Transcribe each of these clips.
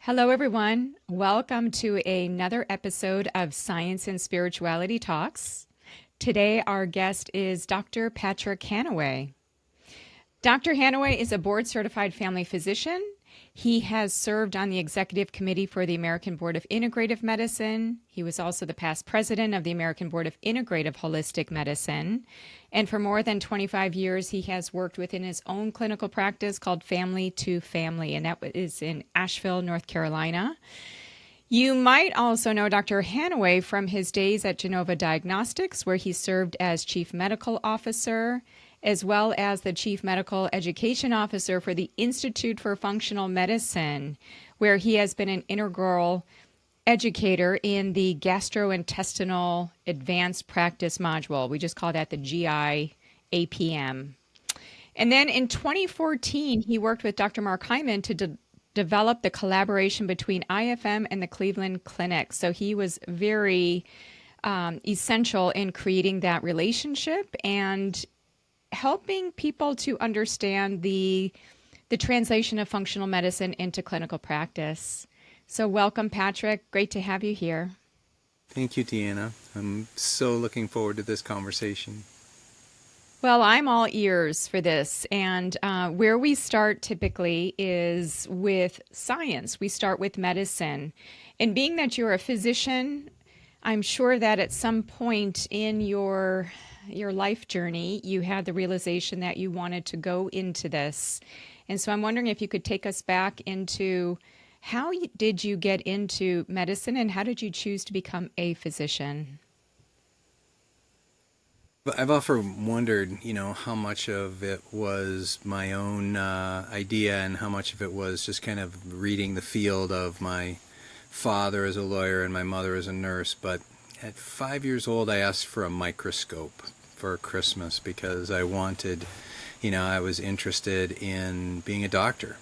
Hello, everyone. Welcome to another episode of Science and Spirituality Talks. Today, our guest is Dr. Patrick Hanaway. Dr. Hanaway is a board-certified family physician. He has served on the executive committee for the American Board of Integrative Medicine. He was also the past president of the American Board of Integrative Holistic Medicine. And for more than 25 years, he has worked within his own clinical practice called Family to Family, and that is in Asheville, North Carolina. You might also know Dr. Hanaway from his days at Genova Diagnostics, where he served as chief medical officer, as well as the Chief Medical Education Officer for the Institute for Functional Medicine, where he has been an integral educator in the gastrointestinal advanced practice module. We just call that the GI APM. And then in 2014, he worked with Dr. Mark Hyman to develop the collaboration between IFM and the Cleveland Clinic. So he was very essential in creating that relationship and helping people to understand the translation of functional medicine into clinical practice. So welcome, Patrick. Great to have you here. Thank you, Deanna. I'm so looking forward to this conversation. Well, I'm all ears for this. And where we start typically is with science. We start with medicine. And being that you're a physician, I'm sure that at some point in your life journey, you had the realization that you wanted to go into this. And so I'm wondering if you could take us back into how did you get into medicine and how did you choose to become a physician? I've often wondered, how much of it was my own idea and how much of it was just kind of reading the field of my father as a lawyer and my mother as a nurse. But at 5 years old, I asked for a microscope for Christmas because I wanted, I was interested in being a doctor.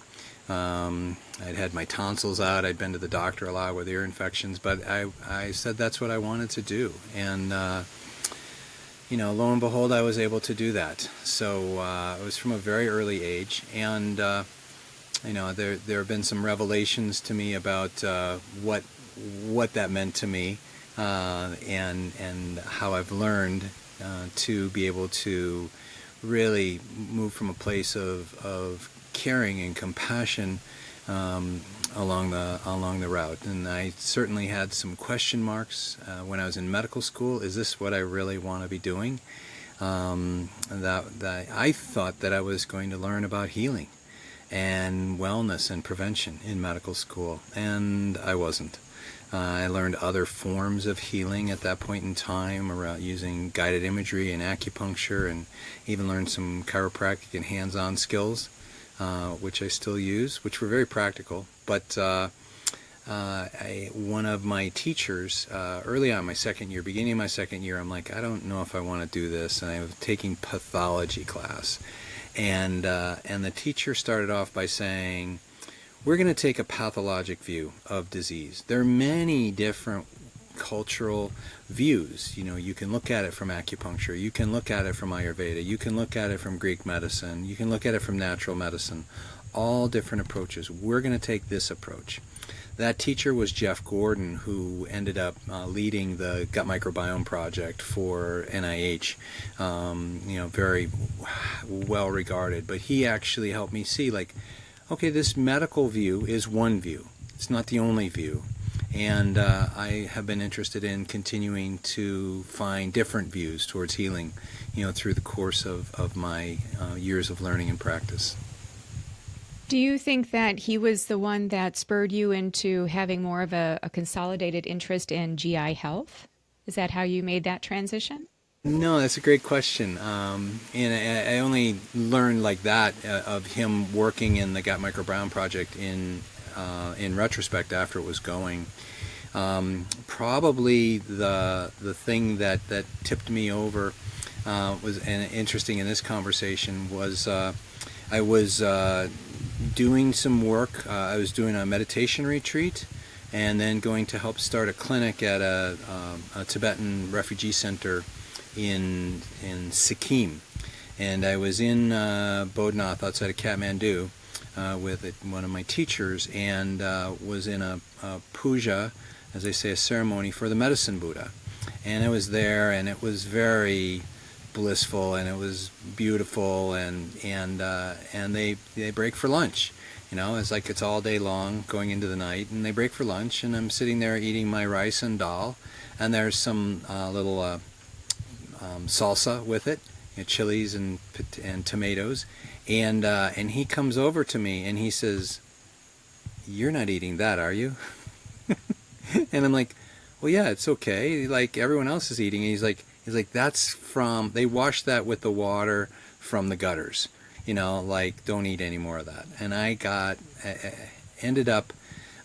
I'd had my tonsils out. I'd been to the doctor a lot with ear infections, but I said that's what I wanted to do. And, lo and behold, I was able to do that. So it was from a very early age. And, there have been some revelations to me about what that meant to me and how I've learned to be able to really move from a place of caring and compassion along the route. And I certainly had some question marks when I was in medical school. Is this what I really want to be doing? That I thought that I was going to learn about healing and wellness and prevention in medical school, and I wasn't. I learned other forms of healing at that point in time around using guided imagery and acupuncture, and even learned some chiropractic and hands-on skills, which I still use, which were very practical. But one of my teachers, early on my second year, beginning of my second year, I'm like, I don't know if I want to do this. And I was taking pathology class. And the teacher started off by saying, we're going to take a pathologic view of disease. There are many different cultural views. You can look at it from acupuncture. You can look at it from Ayurveda. You can look at it from Greek medicine. You can look at it from natural medicine. All different approaches. We're going to take this approach. That teacher was Jeff Gordon, who ended up leading the gut microbiome project for NIH. Very well regarded. But he actually helped me see, okay, this medical view is one view. It's not the only view. And I have been interested in continuing to find different views towards healing, through the course of my years of learning and practice. Do you think that he was the one that spurred you into having more of a consolidated interest in GI health? Is that how you made that transition? No, that's a great question. And I only learned like that of him working in the gut microbiome project in retrospect after it was going. Probably the thing that tipped me over was, and interesting in this conversation, was I was doing some work. I was doing a meditation retreat and then going to help start a clinic at a Tibetan refugee center in Sikkim. And I was in Bodhnath outside of Kathmandu with one of my teachers, and was in a puja, as they say, a ceremony for the medicine Buddha. And I was there, and it was very blissful, and it was beautiful, and they break for lunch. It's like it's all day long going into the night, and they break for lunch, and I'm sitting there eating my rice and dal, and there's some little salsa with it, chilies and tomatoes, and he comes over to me and he says, "You're not eating that, are you?" And I'm like, "Well, yeah, it's okay. Like everyone else is eating." And he's like, "That's from, they wash that with the water from the gutters. Like don't eat any more of that." And I ended up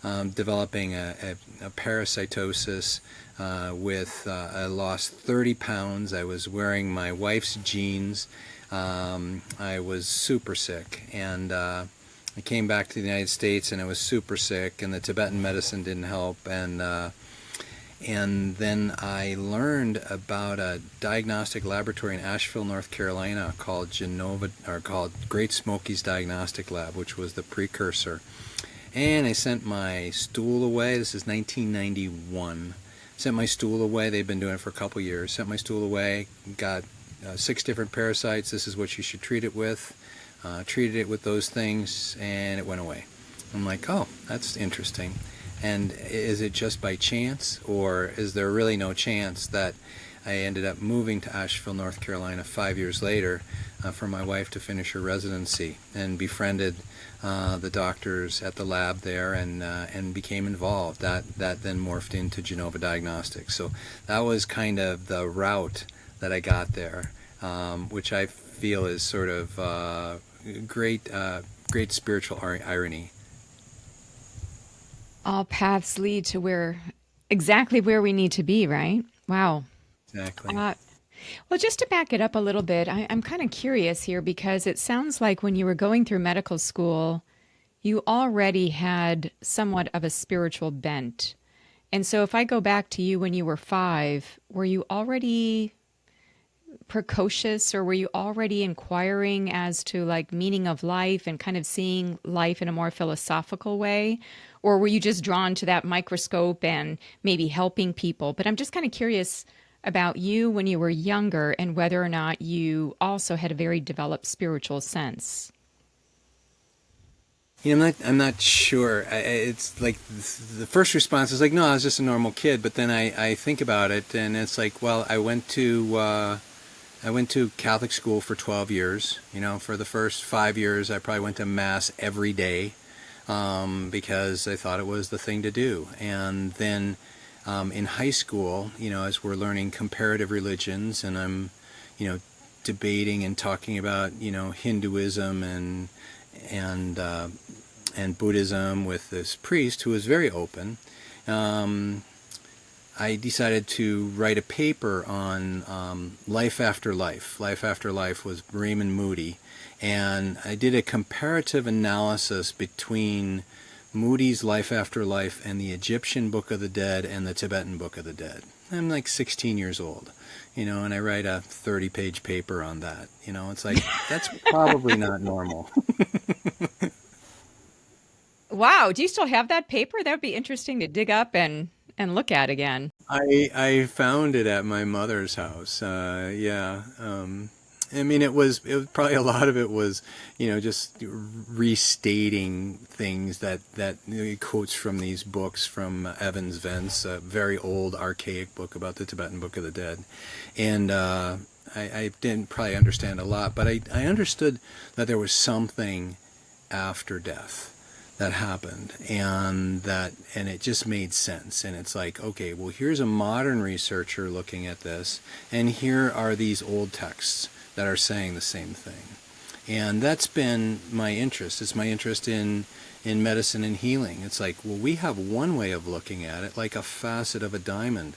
developing a parasitosis I lost 30 pounds. I was wearing my wife's jeans. I was super sick, and I came back to the United States, and I was super sick, and the Tibetan medicine didn't help, and then I learned about a diagnostic laboratory in Asheville, North Carolina called called Great Smokies Diagnostic Lab, which was the precursor. And I sent my stool away. This is 1991. Sent my stool away. They've been doing it for a couple years. Sent my stool away. Got 6 different parasites. This is what you should treat it with. Treated it with those things, and it went away. I'm like, oh, that's interesting. And is it just by chance, or is there really no chance that I ended up moving to Asheville, North Carolina 5 years later for my wife to finish her residency, and befriended the doctors at the lab there, and became involved. That then morphed into Genova Diagnostics. So that was kind of the route that I got there, which I feel is sort of great spiritual irony. All paths lead to exactly where we need to be, right? Wow. Exactly. Well, just to back it up a little bit, I'm kind of curious here because it sounds like when you were going through medical school, you already had somewhat of a spiritual bent. And so if I go back to you when you were 5, were you already precocious, or were you already inquiring as to like meaning of life and kind of seeing life in a more philosophical way? Or were you just drawn to that microscope and maybe helping people? But I'm just kind of curious about you when you were younger and whether or not you also had a very developed spiritual sense. I'm not sure. It's like the first response is like, no, I was just a normal kid. But then I think about it, and it's like, well, I went to Catholic school for 12 years. For the first 5 years, I probably went to Mass every day because I thought it was the thing to do. And then in high school, as we're learning comparative religions, and I'm, debating and talking about, Hinduism and Buddhism with this priest who was very open, I decided to write a paper on life after life. Life after life was Raymond Moody, and I did a comparative analysis between Moody's Life After Life and the Egyptian Book of the Dead and the Tibetan Book of the Dead. I'm like 16 years old, and I write a 30-page paper on that. It's like, that's probably not normal. Wow. Do you still have that paper? That would be interesting to dig up and look at again. I found it at my mother's house. Yeah. I mean, it was probably a lot of it was, just restating things that quotes from these books from Evans Vence, a very old, archaic book about the Tibetan Book of the Dead. And I didn't probably understand a lot, but I understood that there was something after death that happened, and it just made sense. And it's like, okay, well, here's a modern researcher looking at this, and here are these old texts that are saying the same thing. And that's been my interest. It's my interest in medicine and healing. It's like, well, we have one way of looking at it, like a facet of a diamond.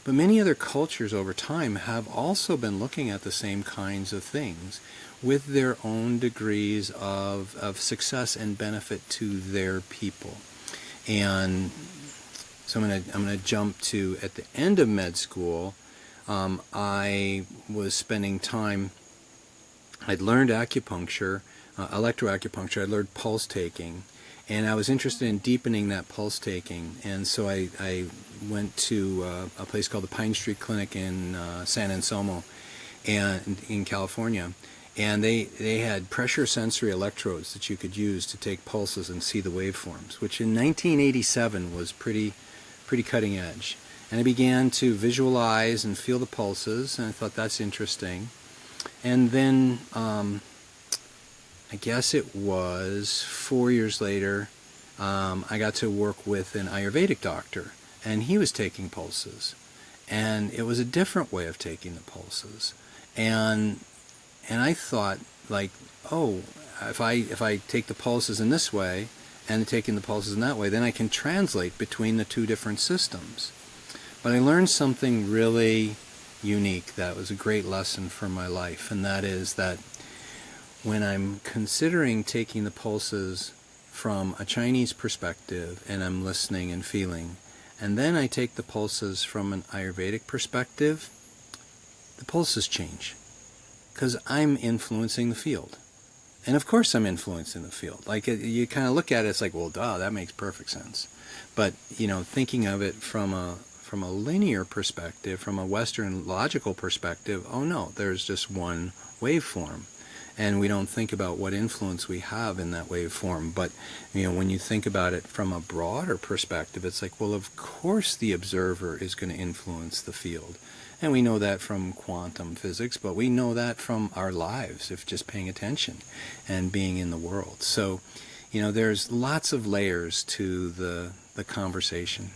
But many other cultures over time have also been looking at the same kinds of things with their own degrees of success and benefit to their people. And so I'm gonna jump to, at the end of med school, I was spending time, I'd learned acupuncture, electroacupuncture. I learned pulse taking, and I was interested in deepening that pulse taking. And so I went to a place called the Pine Street Clinic in San Anselmo, and in California. And they had pressure sensory electrodes that you could use to take pulses and see the waveforms, which in 1987 was pretty cutting edge. And I began to visualize and feel the pulses, and I thought that's interesting. And then I guess it was 4 years later, I got to work with an Ayurvedic doctor, and he was taking pulses. And it was a different way of taking the pulses. And I thought, like, oh, if I take the pulses in this way and taking the pulses in that way, then I can translate between the two different systems. But I learned something really unique that was a great lesson for my life, and that is that when I'm considering taking the pulses from a Chinese perspective and I'm listening and feeling, and then I take the pulses from an Ayurvedic perspective, the pulses change because I'm influencing the field. And of course I'm influencing the field. Like, you kind of look at it, it's like, well, duh, that makes perfect sense. But, thinking of it from a linear perspective, from a Western logical perspective, oh no, there's just one waveform. And we don't think about what influence we have in that waveform. But, when you think about it from a broader perspective, it's like, well, of course the observer is going to influence the field. And we know that from quantum physics, but we know that from our lives, if just paying attention and being in the world. So, there's lots of layers to the conversation.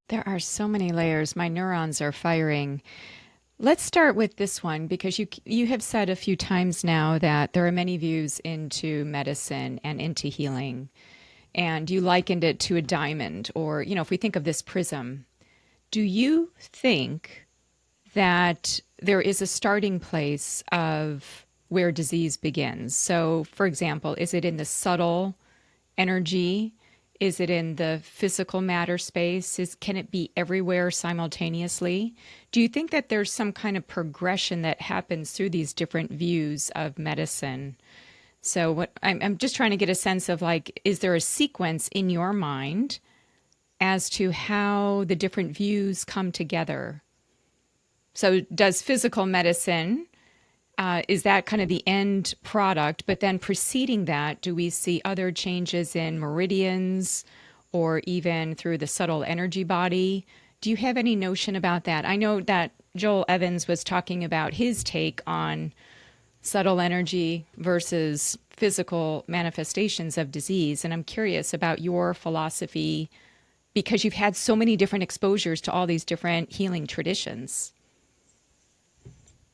There are so many layers. My neurons are firing. Let's start with this one, because you have said a few times now that there are many views into medicine and into healing. And you likened it to a diamond, or, if we think of this prism, do you think that there is a starting place of where disease begins? So, for example, is it in the subtle energy? Is it in the physical matter space? Can it be everywhere simultaneously? Do you think that there's some kind of progression that happens through these different views of medicine? So what I'm just trying to get a sense of, like, is there a sequence in your mind as to how the different views come together? So does physical medicine, is that kind of the end product? But then preceding that, do we see other changes in meridians or even through the subtle energy body? Do you have any notion about that? I know that Joel Evans was talking about his take on subtle energy versus physical manifestations of disease. And I'm curious about your philosophy, because you've had so many different exposures to all these different healing traditions.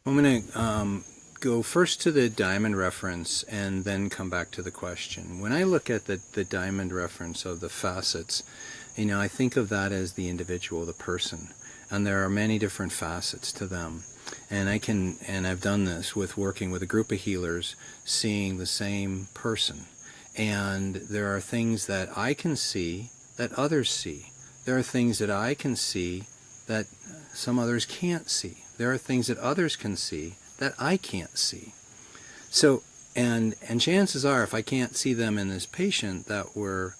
I'm going to go first to the diamond reference and then come back to the question. When I look at the diamond reference of the facets, I think of that as the individual, the person. And there are many different facets to them. And I've done this with working with a group of healers, seeing the same person. And there are things that I can see that others see. There are things that I can see that some others can't see. There are things that others can see that I can't see. So, and chances are, if I can't see them in this patient that we're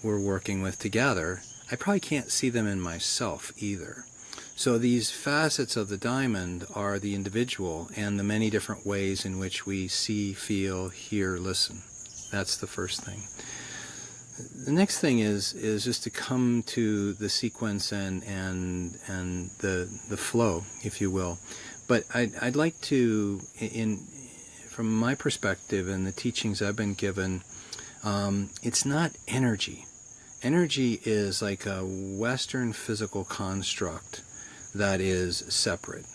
working with together, I probably can't see them in myself either. So these facets of the diamond are the individual and the many different ways in which we see, feel, hear, listen. That's the first thing. The next thing is just to come to the sequence and the flow, if you will. But I'd like to, from my perspective and the teachings I've been given, it's not energy. Energy is like a Western physical construct that is separate.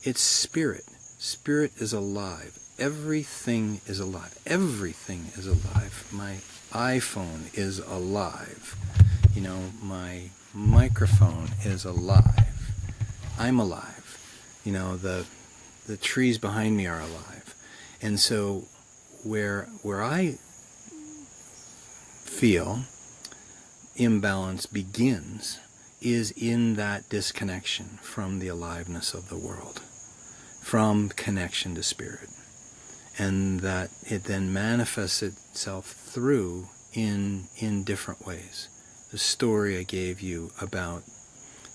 It's spirit. Spirit is alive. Everything is alive. Everything is alive. My iPhone is alive. My microphone is alive. I'm alive. The trees behind me are alive. And so where I feel imbalance begins is in that disconnection from the aliveness of the world, from connection to spirit. and that it then manifests itself through in different ways. The story I gave you about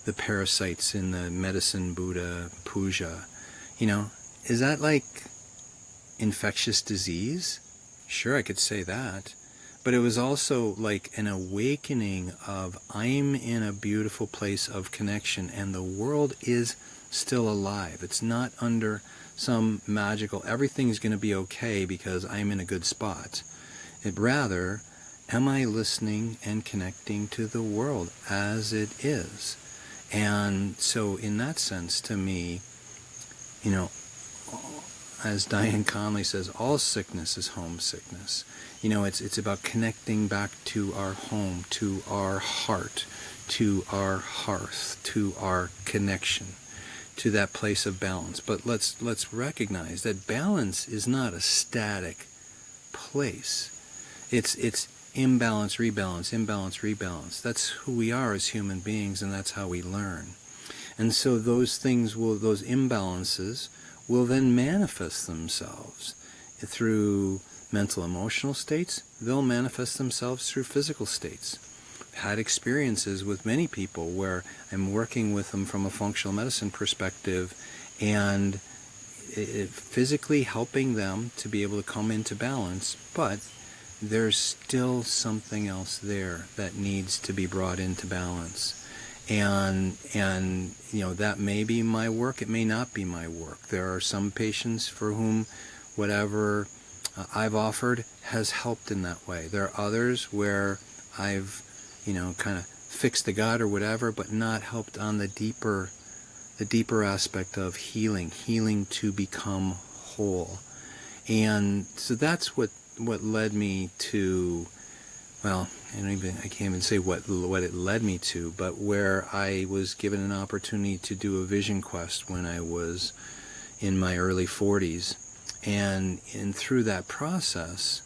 the parasites in the medicine Buddha puja, is that like infectious disease? Sure, I could say that. But it was also like an awakening of, I'm in a beautiful place of connection and the world is still alive. It's not under some magical, everything's going to be okay because I'm in a good spot. Rather, am I listening and connecting to the world as it is? And so in that sense, to me, as Diane Conley says, all sickness is homesickness. It's about connecting back to our home, to our heart, to our hearth, to our connection, to that place of balance. But let's recognize that balance is not a static place. It's imbalance, rebalance, imbalance, rebalance. That's who we are as human beings, and that's how we learn. And so those imbalances will then manifest themselves through mental emotional states. They'll manifest themselves through physical states. I've had experiences with many people where I'm working with them from a functional medicine perspective and physically helping them to be able to come into balance, but there's still something else there that needs to be brought into balance. And that may be my work, it may not be my work. There are some patients for whom whatever I've offered has helped in that way. There are others where I've, kind of fixed the gut or whatever, but not helped on the deeper aspect of healing to become whole. And so that's what led me to, well, I can't even say what it led me to, but where I was given an opportunity to do a vision quest when I was in my early 40s. And through that process,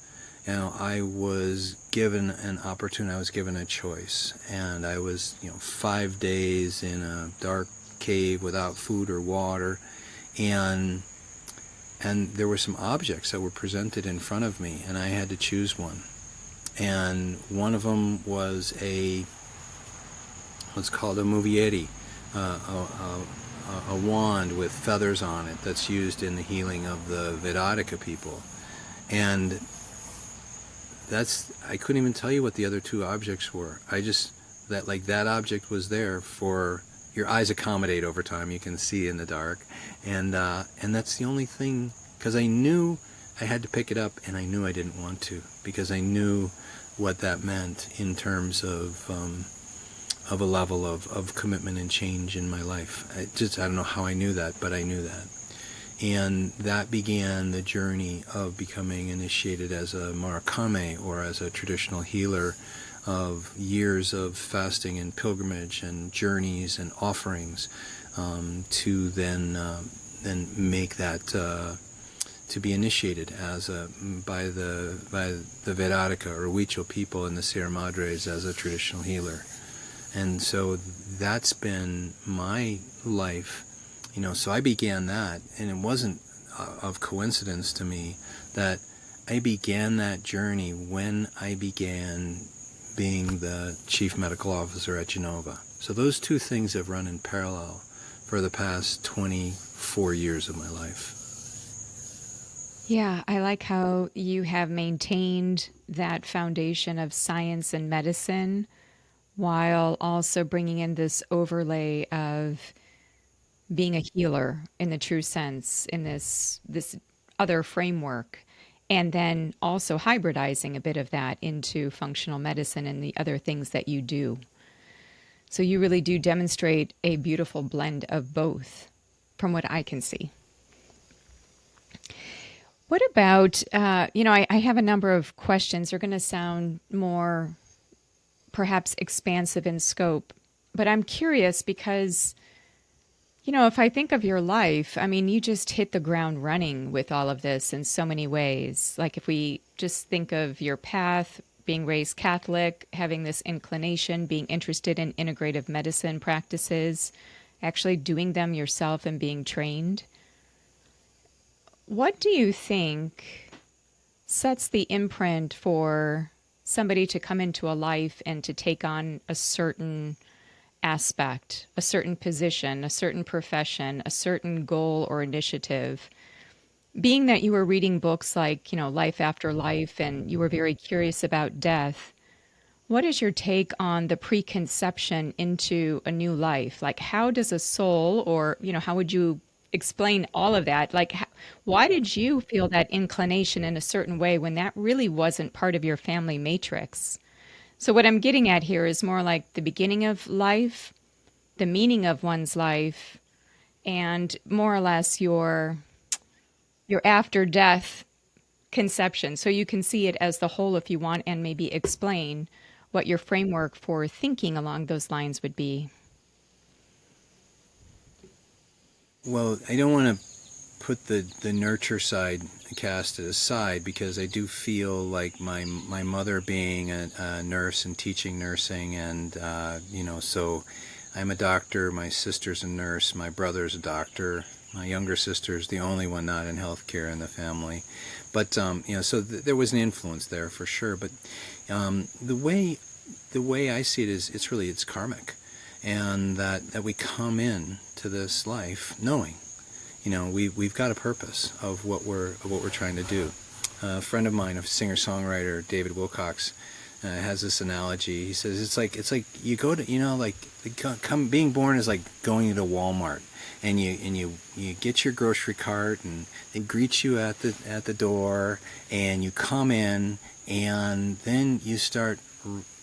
I was given an opportunity, I was given a choice. And I was, 5 days in a dark cave without food or water. And there were some objects that were presented in front of me, and I had to choose one. And one of them was what's called a movieri, a wand with feathers on it that's used in the healing of the Vedadika people. And I couldn't even tell you what the other two objects were. That object was there for, your eyes accommodate over time, you can see in the dark. And that's the only thing, because I knew I had to pick it up, and I knew I didn't want to, because I knew what that meant in terms of a level of commitment and change in my life. I don't know how I knew that, but I knew that. And that began the journey of becoming initiated as a Marakame, or as a traditional healer, of years of fasting and pilgrimage and journeys and offerings, to then make that to be initiated by the Vedadika or Huichol people in the Sierra Madres as a traditional healer. And so that's been my life, so I began that, and it wasn't of coincidence to me that I began that journey when I began being the chief medical officer at Genova. So those two things have run in parallel for the past 24 years of my life. Yeah, I like how you have maintained that foundation of science and medicine while also bringing in this overlay of being a healer in the true sense in this other framework, and then also hybridizing a bit of that into functional medicine and the other things that you do. So you really do demonstrate a beautiful blend of both from what I can see. What about, I have a number of questions. They're going to sound more perhaps expansive in scope, but I'm curious because, if I think of your life, you just hit the ground running with all of this in so many ways. Like if we just think of your path, being raised Catholic, having this inclination, being interested in integrative medicine practices, actually doing them yourself and being trained. What do you think sets the imprint for somebody to come into a life and to take on a certain aspect, a certain position, a certain profession, a certain goal or initiative? Being that you were reading books like, Life After Life, and you were very curious about death, what is your take on the preconception into a new life? Like, how does a soul, or, how would you explain all of that? Like, why did you feel that inclination in a certain way when that really wasn't part of your family matrix? So, what I'm getting at here is more like the beginning of life, the meaning of one's life, and more or less your after death conception. So you can see it as the whole if you want, and maybe explain what your framework for thinking along those lines would be. Well, I don't want to put the nurture side, cast it aside, because I do feel like my mother being a nurse and teaching nursing, and so I'm a doctor, my sister's a nurse, my brother's a doctor, my younger sister's the only one not in healthcare in the family. But so there was an influence there for sure. But the way I see it is, it's karmic, and that we come in to this life knowing, we've got a purpose of what we're trying to do. A friend of mine, a singer-songwriter, David Wilcox, has this analogy. He says it's like you go to, being born is like going to Walmart, and you get your grocery cart, and they greet you at the door, and you come in, and then you start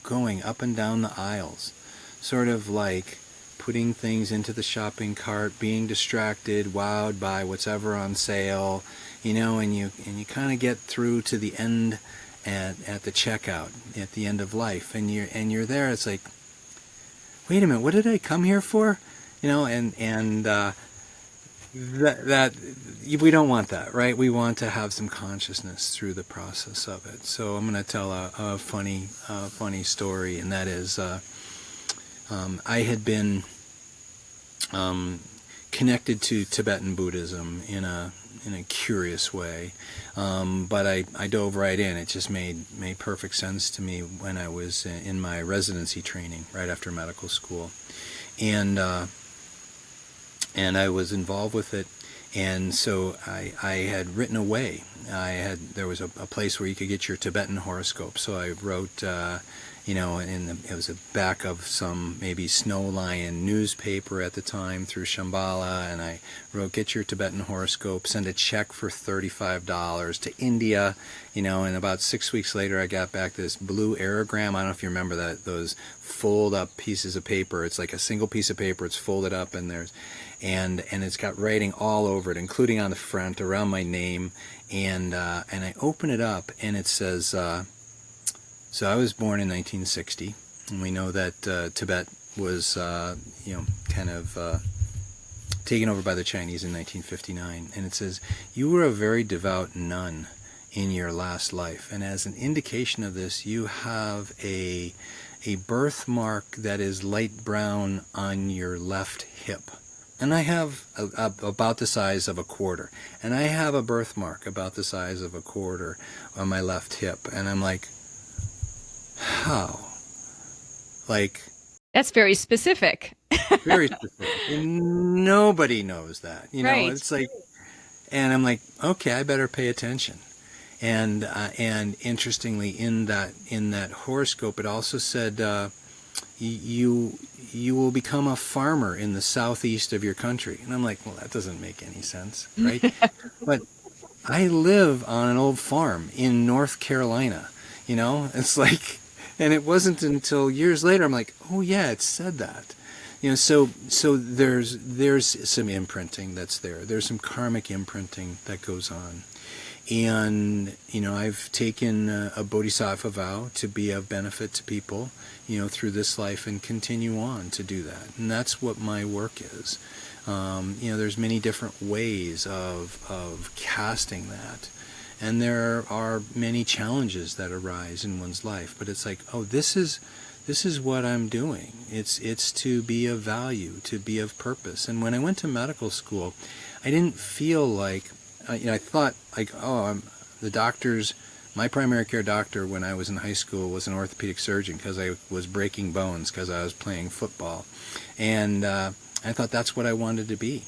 going up and down the aisles, sort of like putting things into the shopping cart, being distracted, wowed by what's ever on sale, and you kind of get through to the end at the checkout at the end of life, and you're there. It's like, wait a minute, what did I come here for? That we don't want that, right? We want to have some consciousness through the process of it. So I'm going to tell a funny story, and that is, I had been connected to Tibetan Buddhism in a curious way, but I dove right in. It just made perfect sense to me when I was in my residency training right after medical school, and I was involved with it. And so I had written away. There was a place where you could get your Tibetan horoscope. So I wrote, it was a back of some maybe Snow Lion newspaper at the time through Shambhala, and I wrote, get your Tibetan horoscope, send a check for $35 to India, and about 6 weeks later I got back this blue aerogram. I don't know if you remember those fold up pieces of paper. It's like a single piece of paper, it's folded up, and it's got writing all over it, including on the front around my name, and I open it up, and it says, so I was born in 1960, and we know that Tibet was, kind of taken over by the Chinese in 1959. And it says, you were a very devout nun in your last life, and as an indication of this, you have a birthmark that is light brown on your left hip. And I have about the size of a quarter. And I have a birthmark about the size of a quarter on my left hip. And I'm like, how? Like, That's very specific. very specific. And nobody knows that. Right. It's like, and I'm like, okay, I better pay attention. And interestingly, in that horoscope, it also said, you will become a farmer in the southeast of your country. And I'm like, well, that doesn't make any sense, right? But I live on an old farm in North Carolina. It's like, and it wasn't until years later I'm like, oh yeah, it said that. So there's some imprinting that's there. There's some karmic imprinting that goes on. And, I've taken a bodhisattva vow to be of benefit to people, through this life, and continue on to do that. And that's what my work is. There's many different ways of casting that. And there are many challenges that arise in one's life. But it's like, oh, this is what I'm doing. It's to be of value, to be of purpose. And when I went to medical school, I didn't feel like I thought like, oh, the doctors. My primary care doctor when I was in high school was an orthopedic surgeon because I was breaking bones because I was playing football, and I thought that's what I wanted to be,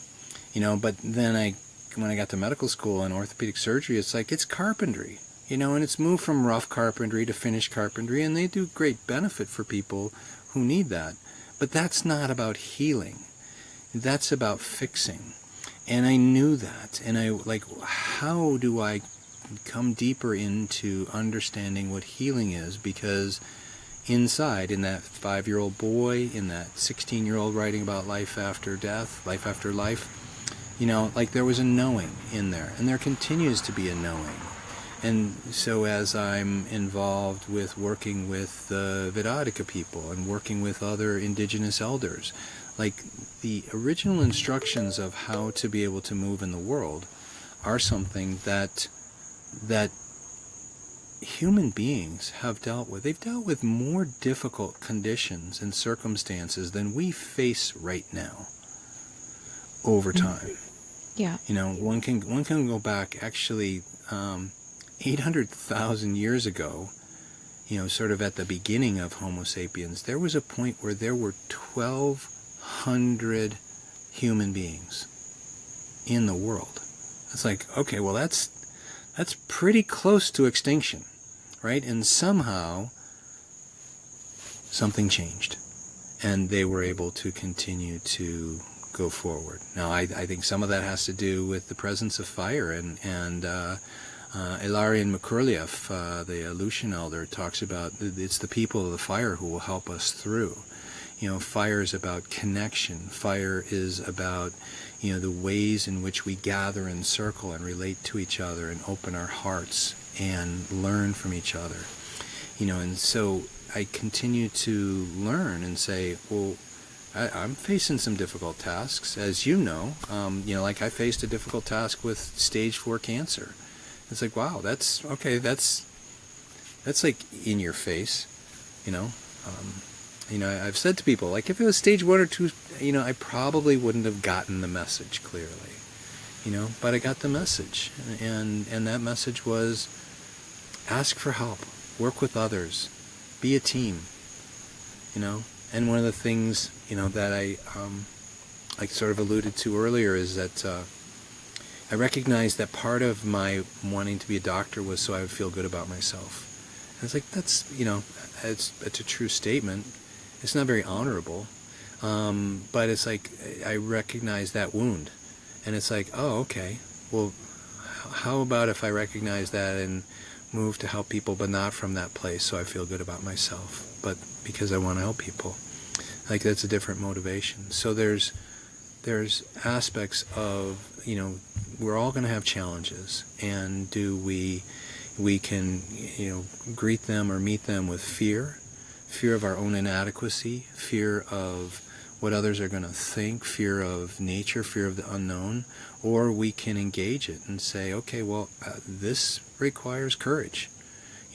But then when I got to medical school and orthopedic surgery, it's like it's carpentry, and it's moved from rough carpentry to finished carpentry, and they do great benefit for people who need that. But that's not about healing. That's about fixing. And I knew that. And I like, how do I come deeper into understanding what healing is? Because inside, in that 5-year-old boy, in that 16-year-old writing about life after death, life after life, like there was a knowing in there. And there continues to be a knowing. And so as I'm involved with working with the Vedadika people and working with other indigenous elders, like the original instructions of how to be able to move in the world are something that human beings have dealt with. They've dealt with more difficult conditions and circumstances than we face right now over time. Yeah. One can go back actually 800,000 years ago, sort of at the beginning of Homo sapiens, there was a point where there were 1,200 human beings in the world. It's like, okay, well, that's pretty close to extinction, right? And somehow something changed, and they were able to continue to go forward. Now, I think some of that has to do with the presence of fire, and Ilarion Makurliev, the Aleutian elder, talks about it's the people of the fire who will help us through. Fire is about connection. Fire is about, the ways in which we gather in circle and relate to each other and open our hearts and learn from each other. And so I continue to learn and say, well, I'm facing some difficult tasks, as you know. Like I faced a difficult task with stage 4 cancer. It's like, wow, that's okay. That's like in your face, I've said to people, like if it was stage 1 or 2, I probably wouldn't have gotten the message clearly, but I got the message, and that message was, ask for help, work with others, be a team, And one of the things, that I sort of alluded to earlier is that I recognized that part of my wanting to be a doctor was so I would feel good about myself. And it's like, that's, it's a true statement. It's not very honorable, but it's like I recognize that wound. And it's like, oh, okay, well, how about if I recognize that and move to help people, but not from that place so I feel good about myself, but because I want to help people. Like that's a different motivation. So there's aspects of, we're all going to have challenges, and we can, greet them or meet them with fear of our own inadequacy, fear of what others are going to think, fear of nature, fear of the unknown, or we can engage it and say, okay, well, this requires courage,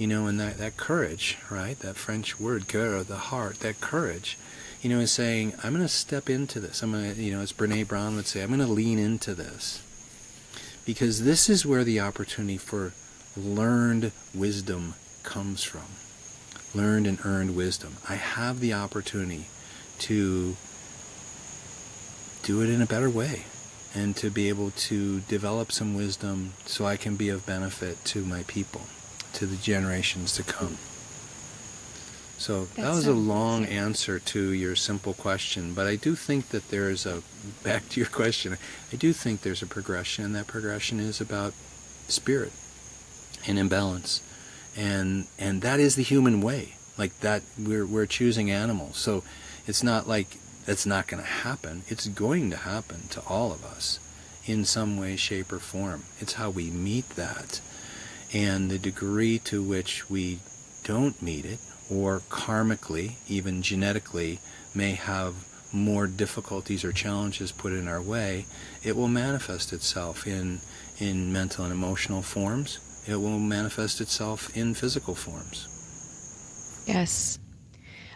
and that courage, right, that French word, cœur, the heart, that courage, is saying, I'm going to step into this. I'm going to, as Brene Brown would say, I'm going to lean into this. Because this is where the opportunity for learned wisdom comes from. Learned and earned wisdom. I have the opportunity to do it in a better way and to be able to develop some wisdom so I can be of benefit to my people, to the generations to come. So that was a long answer to your simple question, but I do think that there's back to your question, I do think there's a progression, and that progression is about spirit and imbalance. And that is the human way. Like that, we're choosing animals. So it's not like that's not going to happen. It's going to happen to all of us in some way, shape, or form. It's how we meet that. And the degree to which we don't meet it, or karmically, even genetically, may have more difficulties or challenges put in our way, it will manifest itself in mental and emotional forms. It will manifest itself in physical forms. Yes.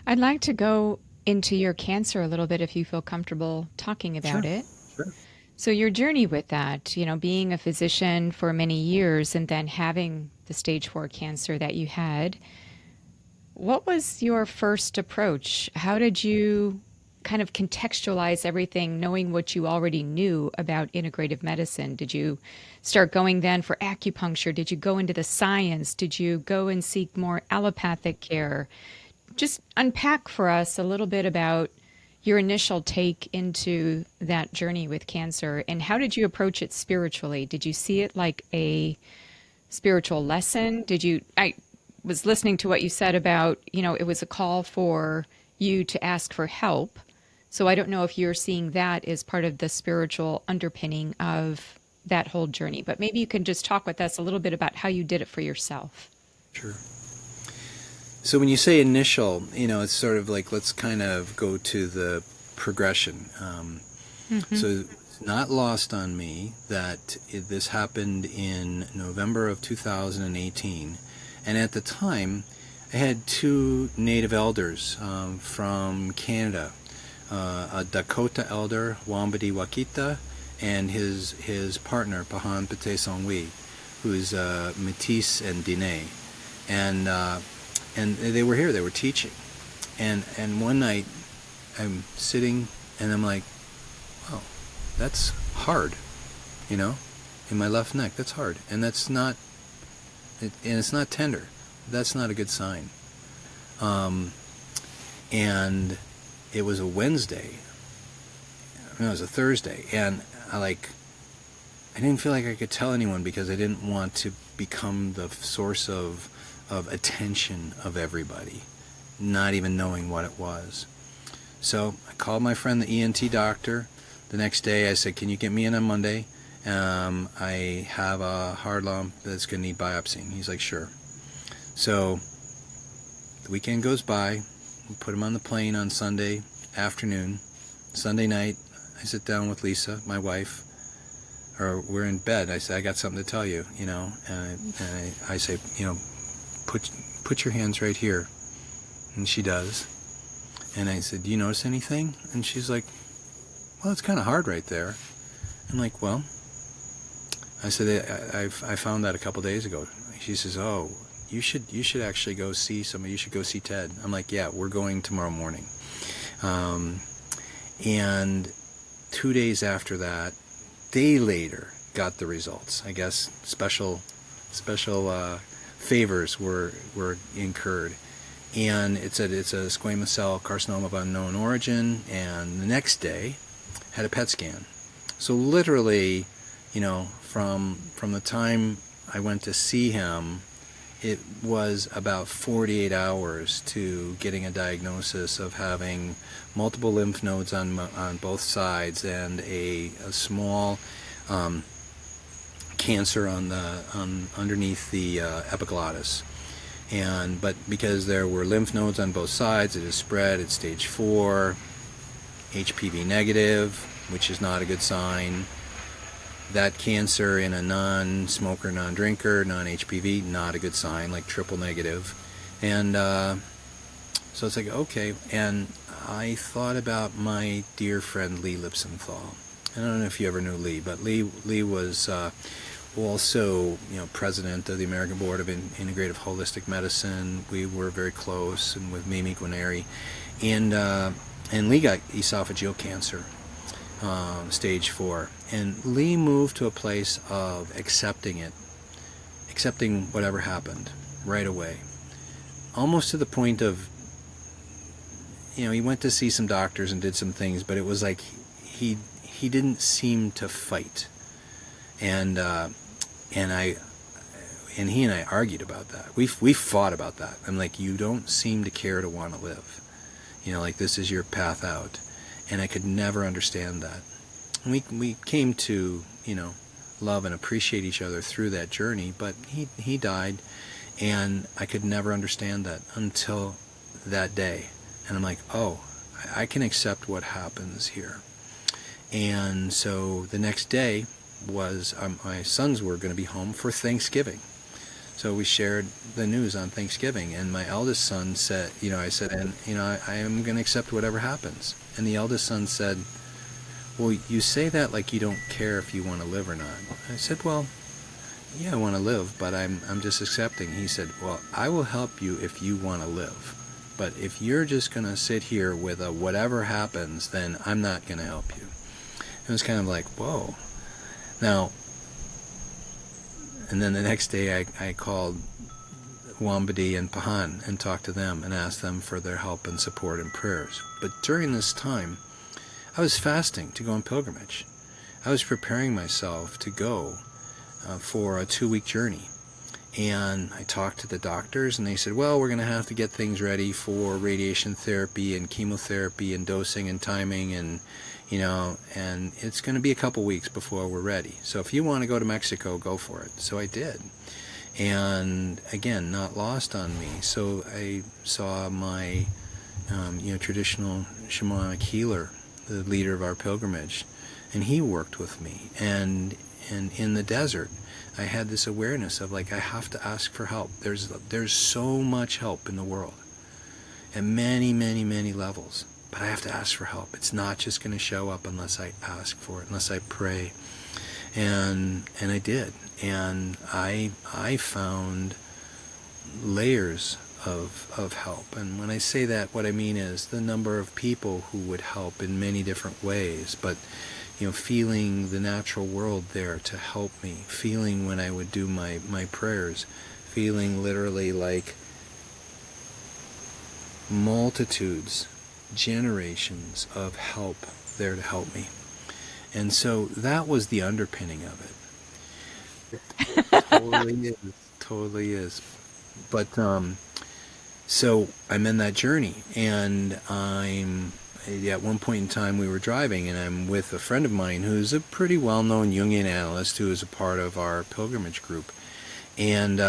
I'd like to go into your cancer a little bit if you feel comfortable talking about Sure. it. Sure. So your journey with that, being a physician for many years and then having the stage 4 cancer that you had, what was your first approach? How did you kind of contextualize everything, knowing what you already knew about integrative medicine? Did you start going then for acupuncture? Did you go into the science? Did you go and seek more allopathic care? Just unpack for us a little bit about your initial take into that journey with cancer, and how did you approach it spiritually? Did you see it like a spiritual lesson? I was listening to what you said about, it was a call for you to ask for help. So I don't know if you're seeing that as part of the spiritual underpinning of that whole journey, but maybe you can just talk with us a little bit about how you did it for yourself. Sure. So when you say initial, it's sort of like, let's kind of go to the progression. So it's not lost on me that this happened in November of 2018. And at the time, I had two native elders from Canada, a Dakota elder, Wambadi Wakita, and his partner, Pahan Pate Songwi, who's Métis and Diné. And they were here, they were teaching. And one night, I'm sitting, and I'm like, wow, that's hard, in my left neck, that's hard. And that's not, and it's not tender. That's not a good sign. And it was a Wednesday. No, it was a Thursday. And I didn't feel like I could tell anyone because I didn't want to become the source of attention of everybody, not even knowing what it was. So I called my friend, the ENT doctor. The next day I said, can you get me in on Monday? I have a hard lump that's going to need biopsying. He's like, sure. So the weekend goes by. We put him on the plane on Sunday afternoon. Sunday night, I sit down with Lisa, my wife, or we're in bed. I say, I got something to tell you, and I say, put your hands right here. And she does. And I said, do you notice anything? And she's like, well, it's kind of hard right there. I'm like, well, I said, I found that a couple days ago. She says, oh, you should actually go see somebody. You should go see Ted. I'm like, yeah, we're going tomorrow morning. And 2 days after that, day later, got the results. I guess special favors were incurred, and it's a squamous cell carcinoma of unknown origin. And the next day, had a PET scan. So literally, from the time I went to see him, it was about 48 hours to getting a diagnosis of having multiple lymph nodes on both sides and a small cancer underneath the epiglottis. But because there were lymph nodes on both sides, it is spread. It's stage 4, HPV negative, which is not a good sign. That cancer in a non-smoker, non-drinker, non-HPV, not a good sign, like triple negative. And so it's like, okay. And I thought about my dear friend Lee Lipsenthal. I don't know if you ever knew Lee, but Lee was also, president of the American Board of Integrative Holistic Medicine. We were very close, and with Mimi Guarneri. And Lee got esophageal cancer, stage 4. And Lee moved to a place of accepting whatever happened right away. Almost to the point of, he went to see some doctors and did some things, but it was like he didn't seem to fight. And he and I argued about that. We fought about that. I'm like, you don't seem to care to want to live. Like this is your path out. And I could never understand that. And we came to, love and appreciate each other through that journey, but he died, and I could never understand that until that day. And I'm like, oh, I can accept what happens here. And so the next day was my sons were going to be home for Thanksgiving. So we shared the news on Thanksgiving, and my eldest son said, I said, I am going to accept whatever happens. And the eldest son said, well, you say that like you don't care if you want to live or not. I said, well, yeah, I want to live, but I'm just accepting. He said, well, I will help you if you want to live. But if you're just going to sit here with a whatever happens, then I'm not going to help you. It was kind of like, whoa. Now, and then the next day I called Wambadi and Pahan and talked to them and asked them for their help and support and prayers. But during this time, I was fasting to go on pilgrimage. I was preparing myself to go for a 2-week journey. And I talked to the doctors, and they said, well, we're going to have to get things ready for radiation therapy and chemotherapy and dosing and timing, and and it's going to be a couple weeks before we're ready. So if you want to go to Mexico, go for it. So I did. And again, not lost on me. So I saw my traditional shamanic healer, the leader of our pilgrimage, and he worked with me. And in the desert, I had this awareness of like, I have to ask for help. There's so much help in the world at many, many, many levels, but I have to ask for help. It's not just going to show up unless I ask for it, unless I pray. And I did. And I found layers of help. And when I say that, what I mean is the number of people who would help in many different ways, but feeling the natural world there to help me, feeling when I would do my prayers, feeling literally like multitudes, generations of help there to help me. And so that was the underpinning of it. Totally is. But so I'm in that journey, and at one point in time we were driving, and I'm with a friend of mine who's a pretty well-known Jungian analyst who is a part of our pilgrimage group. And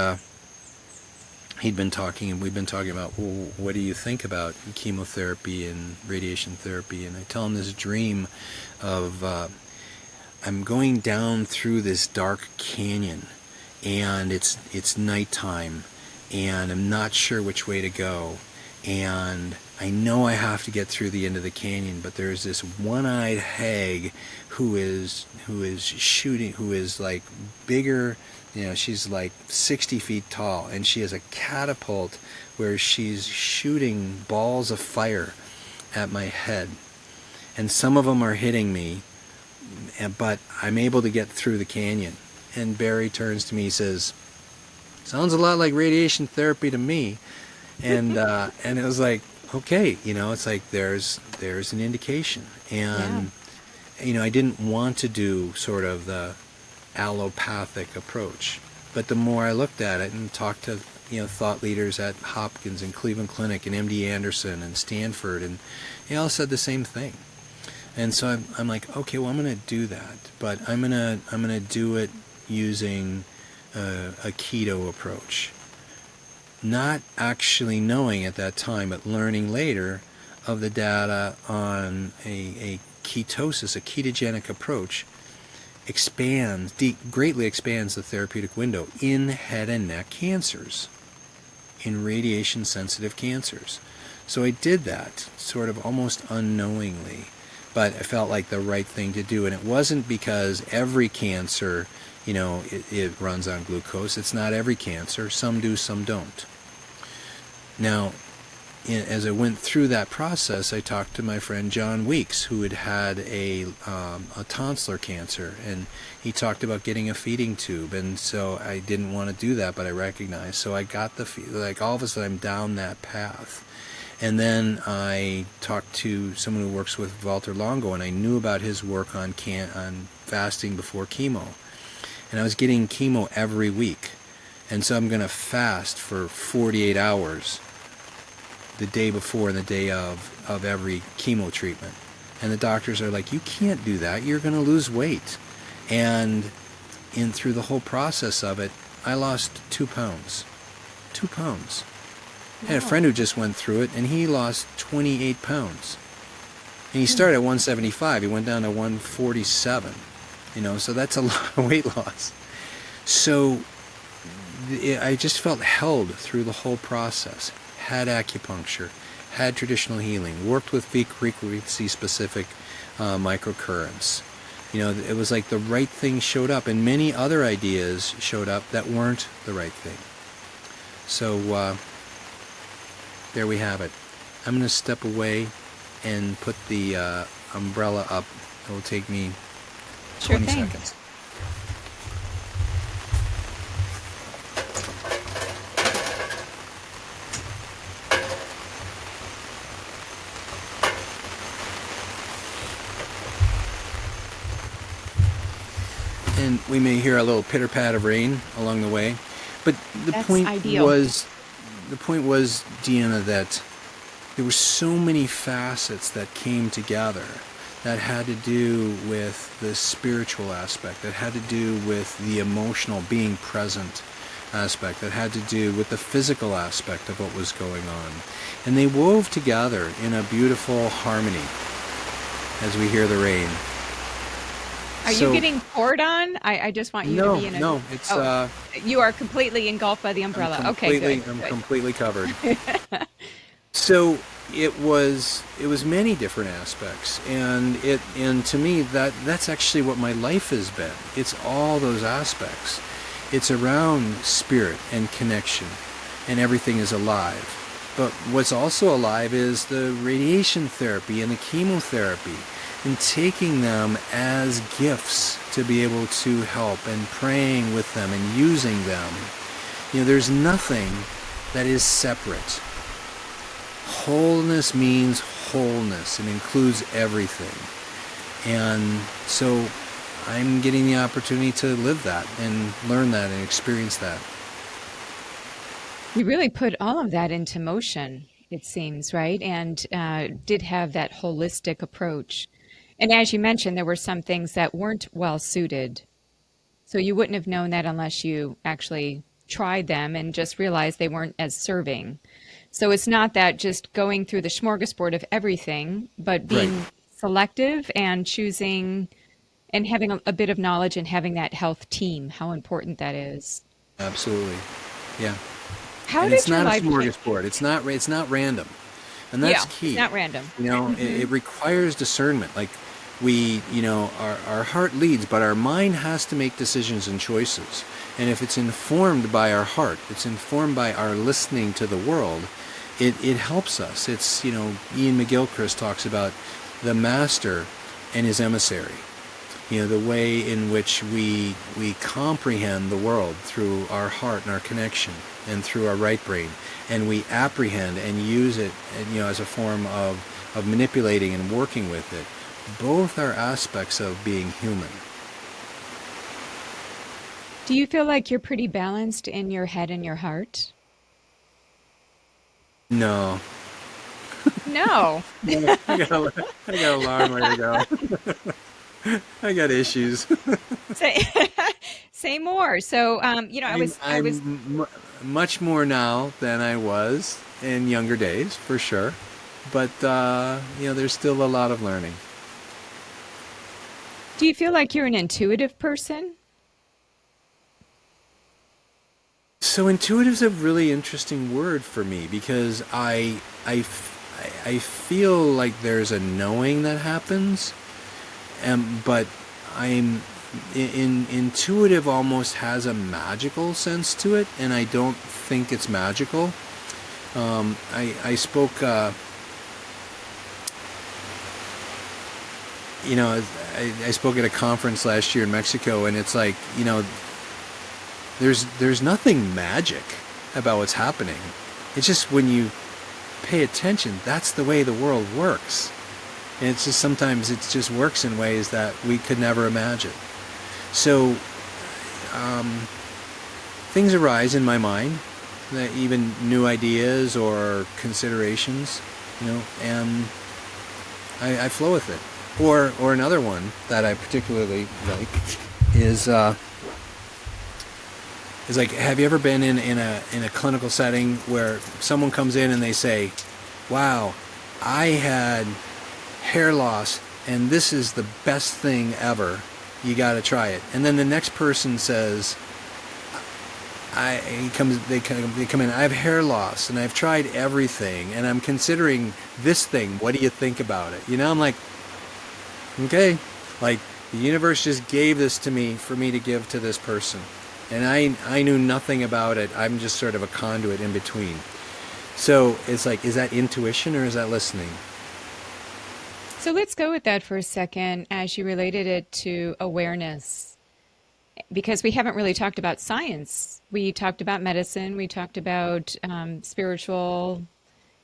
we've been talking about, well, what do you think about chemotherapy and radiation therapy? And I tell him this dream of I'm going down through this dark canyon, and it's nighttime, and I'm not sure which way to go, and I know I have to get through the end of the canyon, but there's this one-eyed hag who is shooting, who is like bigger, she's like 60 feet tall, and she has a catapult where she's shooting balls of fire at my head, and some of them are hitting me, but I'm able to get through the canyon. And Barry turns to me, says, sounds a lot like radiation therapy to me. And it was like, okay, it's like there's an indication. And I didn't want to do sort of the allopathic approach, but the more I looked at it and talked to thought leaders at Hopkins and Cleveland Clinic and MD Anderson and Stanford, and they all said the same thing. And so I'm like, okay, well, I'm going to do that, but I'm gonna do it using a keto approach. Not actually knowing at that time, but learning later of the data on a ketosis, a ketogenic approach, greatly expands the therapeutic window in head and neck cancers, in radiation-sensitive cancers. So I did that sort of almost unknowingly, but I felt like the right thing to do. And it wasn't because every cancer, it runs on glucose. It's not every cancer. Some do, some don't. Now, as I went through that process, I talked to my friend John Weeks, who had a tonsillar cancer, and he talked about getting a feeding tube. And so I didn't want to do that, but I recognized. So I got all of a sudden I'm down that path. And then I talked to someone who works with Walter Longo, and I knew about his work on fasting before chemo. And I was getting chemo every week. And so I'm going to fast for 48 hours the day before and the day of every chemo treatment. And the doctors are like, you can't do that. You're going to lose weight. And through the whole process of it, I lost 2 pounds. 2 pounds. I had a friend who just went through it, and he lost 28 pounds. And he started at 175. He went down to 147. So that's a lot of weight loss. So I just felt held through the whole process. Had acupuncture, had traditional healing, worked with frequency-specific microcurrents. It was like the right thing showed up, and many other ideas showed up that weren't the right thing. So there we have it. I'm going to step away and put the umbrella up. It will take me 20 seconds. And we may hear a little pitter-pat of rain along the way. But the point was, Deanna, that there were so many facets that came together that had to do with the spiritual aspect, that had to do with the emotional being present aspect, that had to do with the physical aspect of what was going on. And they wove together in a beautiful harmony as we hear the rain. Are you getting poured on? I just want you to be in a... No, it's... you are completely engulfed by the umbrella. Okay, good. I'm completely covered. So it was many different aspects, and to me that's actually what my life has been. It's all those aspects. It's around spirit and connection, and everything is alive. But what's also alive is the radiation therapy and the chemotherapy, and taking them as gifts to be able to help, and praying with them and using them. There's nothing that is separate. Wholeness means wholeness. It includes everything. And so I'm getting the opportunity to live that and learn that and experience that. You really put all of that into motion, it seems, right? And did have that holistic approach. And as you mentioned, there were some things that weren't well suited. So you wouldn't have known that unless you actually tried them and just realized they weren't as serving. So it's not that just going through the smorgasbord of everything, but being selective and choosing and having a bit of knowledge and having that health team, how important that is. Absolutely. Yeah. How did your life... It's not a smorgasbord. It's not random. And that's key. It's not random. It requires discernment. Like our heart leads, but our mind has to make decisions and choices. And if it's informed by our heart, it's informed by our listening to the world, it helps us. It's, Ian McGilchrist talks about the master and his emissary. The way in which we comprehend the world through our heart and our connection and through our right brain, and we apprehend and use it, as a form of manipulating and working with it. Both are aspects of being human. Do you feel like you're pretty balanced in your head and your heart? No. No. I got an alarm ready to go. I got issues. Say more. So, I was much more now than I was in younger days, for sure. But, there's still a lot of learning. Do you feel like you're an intuitive person? So intuitive is a really interesting word for me, because I feel like there's a knowing that happens, but intuitive almost has a magical sense to it, and I don't think it's magical. I spoke, I spoke at a conference last year in Mexico, and it's like, there's nothing magic about what's happening. It's just when you pay attention, that's the way the world works. And it's just sometimes it just works in ways that we could never imagine. So things arise in my mind, even new ideas or considerations, and I flow with it. Or another one that I particularly like is like, have you ever been in a clinical setting where someone comes in and they say, "Wow, I had hair loss and this is the best thing ever. You got to try it." And then the next person says, they come in. I have hair loss, and I've tried everything, and I'm considering this thing. What do you think about it? I'm like, okay, like the universe just gave this to me for me to give to this person, and I knew nothing about it. I'm just sort of a conduit in between. So it's like, is that intuition or is that listening? So let's go with that for a second as you related it to awareness, because we haven't really talked about science. We talked about medicine, we talked about spiritual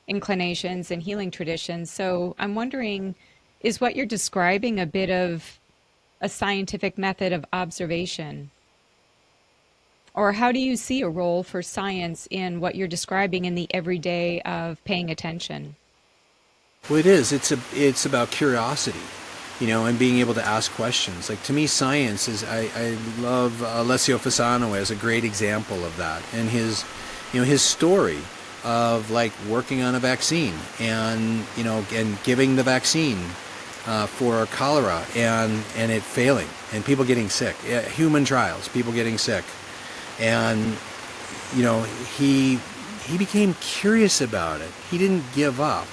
inclinations and healing traditions. So I'm wondering, is what you're describing a bit of a scientific method of observation? Or how do you see a role for science in what you're describing in the everyday of paying attention? Well, it is. It's about curiosity, and being able to ask questions. Like, to me, science is. I love Alessio Fasano as a great example of that, and his story of like working on a vaccine and giving the vaccine for cholera and it failing and people getting sick, human trials, people getting sick, and he became curious about it. He didn't give up.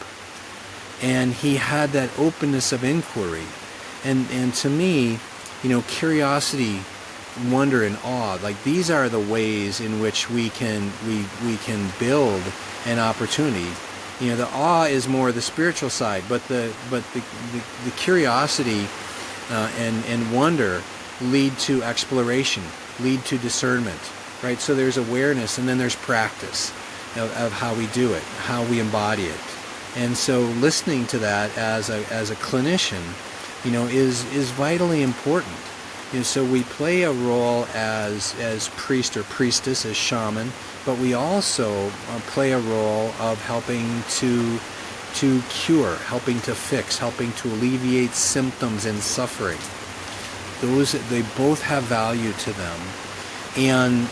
And he had that openness of inquiry. And to me, curiosity, wonder, and awe, like these are the ways in which we can build an opportunity. The awe is more the spiritual side, but the curiosity and wonder lead to exploration, lead to discernment, right? So there's awareness, and then there's practice of how we do it, how we embody it. And so listening to that as a clinician, is vitally important. So we play a role as priest or priestess, as shaman, but we also play a role of helping to cure, helping to fix, helping to alleviate symptoms and suffering. They both have value to them. And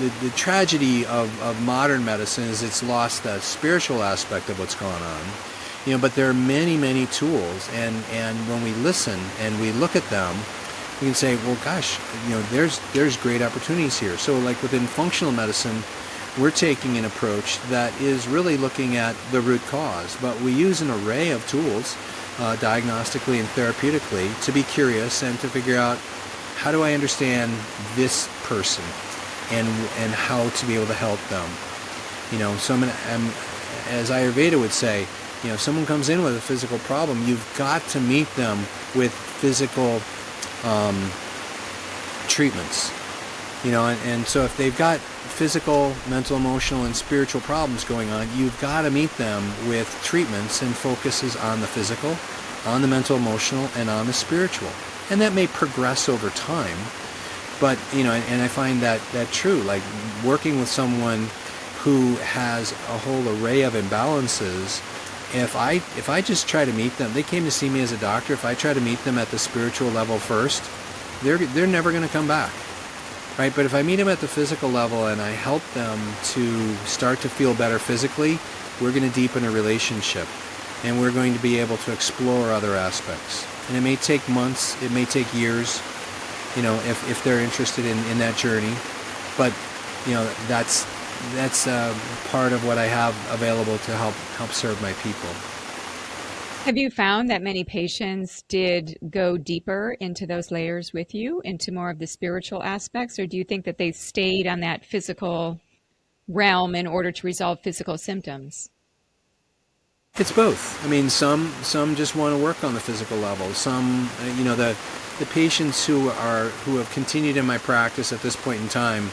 the tragedy of modern medicine is it's lost that spiritual aspect of what's going on. But there are many, many tools, and when we listen and we look at them, we can say, well, gosh, there's great opportunities here. So like within functional medicine, we're taking an approach that is really looking at the root cause, but we use an array of tools, diagnostically and therapeutically, to be curious and to figure out, how do I understand this person and how to be able to help them? So as Ayurveda would say, if someone comes in with a physical problem, you've got to meet them with physical treatments. And so if they've got physical, mental, emotional, and spiritual problems going on, you've got to meet them with treatments and focuses on the physical, on the mental, emotional, and on the spiritual. And that may progress over time, but and I find that true. Like working with someone who has a whole array of imbalances, if I just try to meet them, they came to see me as a doctor. If I try to meet them at the spiritual level first, they're never going to come back, right? But if I meet them at the physical level and I help them to start to feel better physically, we're going to deepen a relationship, and we're going to be able to explore other aspects. And it may take months, it may take years, if they're interested in that journey. But, that's part of what I have available to help serve my people. Have you found that many patients did go deeper into those layers with you, into more of the spiritual aspects, or do you think that they stayed on that physical realm in order to resolve physical symptoms? It's both. I mean, some just want to work on the physical level. Some, the patients who have continued in my practice at this point in time,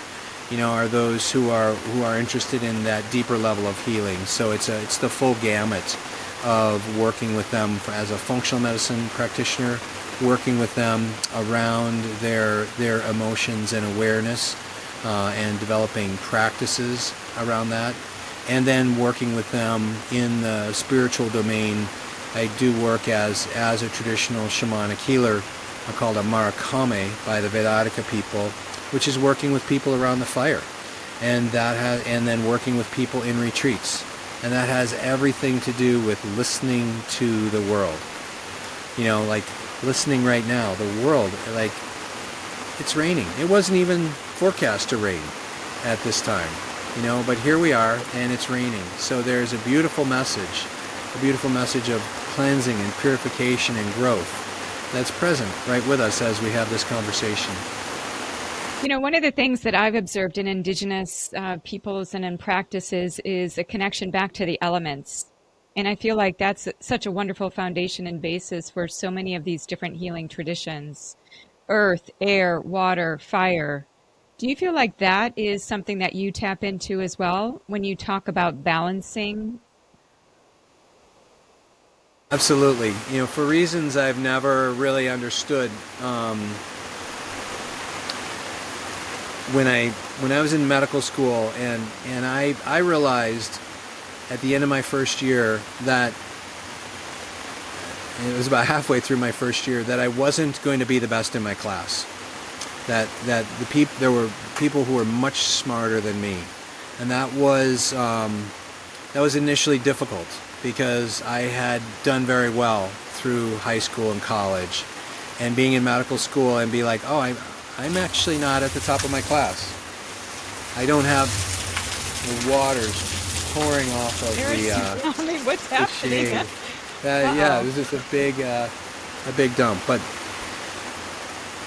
are those who are interested in that deeper level of healing. So it's the full gamut of working with them as a functional medicine practitioner, working with them around their emotions and awareness, and developing practices around that. And then working with them in the spiritual domain. I do work as a traditional shamanic healer called a Marakame by the Vedadika people, which is working with people around the fire, and then working with people in retreats, and that has everything to do with listening to the world. Like listening right now, the world, like it's raining. It wasn't even forecast to rain at this time, but here we are, and it's raining. So there's a beautiful message of cleansing and purification and growth that's present right with us as we have this conversation. One of the things that I've observed in indigenous peoples and in practices is a connection back to the elements. And I feel like that's such a wonderful foundation and basis for so many of these different healing traditions. Earth, air, water, fire. Do you feel like that is something that you tap into as well when you talk about balancing? Absolutely. For reasons I've never really understood, when I was in medical school, and I realized at the end of my first year that, and it was about halfway through my first year, that I wasn't going to be the best in my class. That there were people who were much smarter than me, and that was initially difficult because I had done very well through high school and college, and being in medical school and be like, oh, I'm actually not at the top of my class. I don't have the waters pouring off of Tell me what's happening. Yeah, this is a big dump. But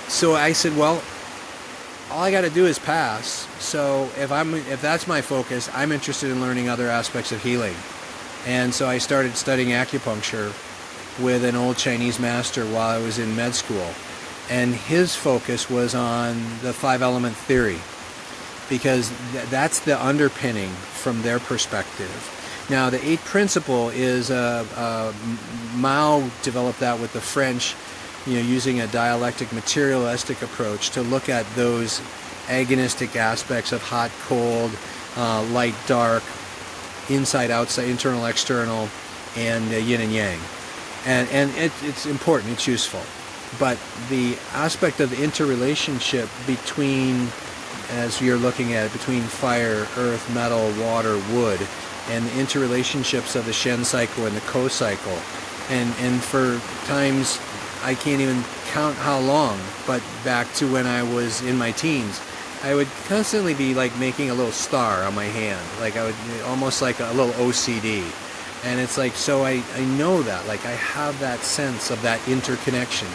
so I said, well, all I got to do is pass. So if that's my focus, I'm interested in learning other aspects of healing. And so I started studying acupuncture with an old Chinese master while I was in med school. And his focus was on the 5-element theory, because that's the underpinning from their perspective. Now, the 8 principle is Mao developed that with the French, using a dialectic materialistic approach to look at those agonistic aspects of hot, cold, light, dark, inside, outside, internal, external, and yin and yang. And it's important, it's useful. But the aspect of the interrelationship between, as you're looking at it, between fire, earth, metal, water, wood, and the interrelationships of the Shen cycle and the Ko cycle. And for times, I can't even count how long, but back to when I was in my teens, I would constantly be like making a little star on my hand, like I would, almost like a little OCD. And it's like, so I know that, like I have that sense of that interconnection.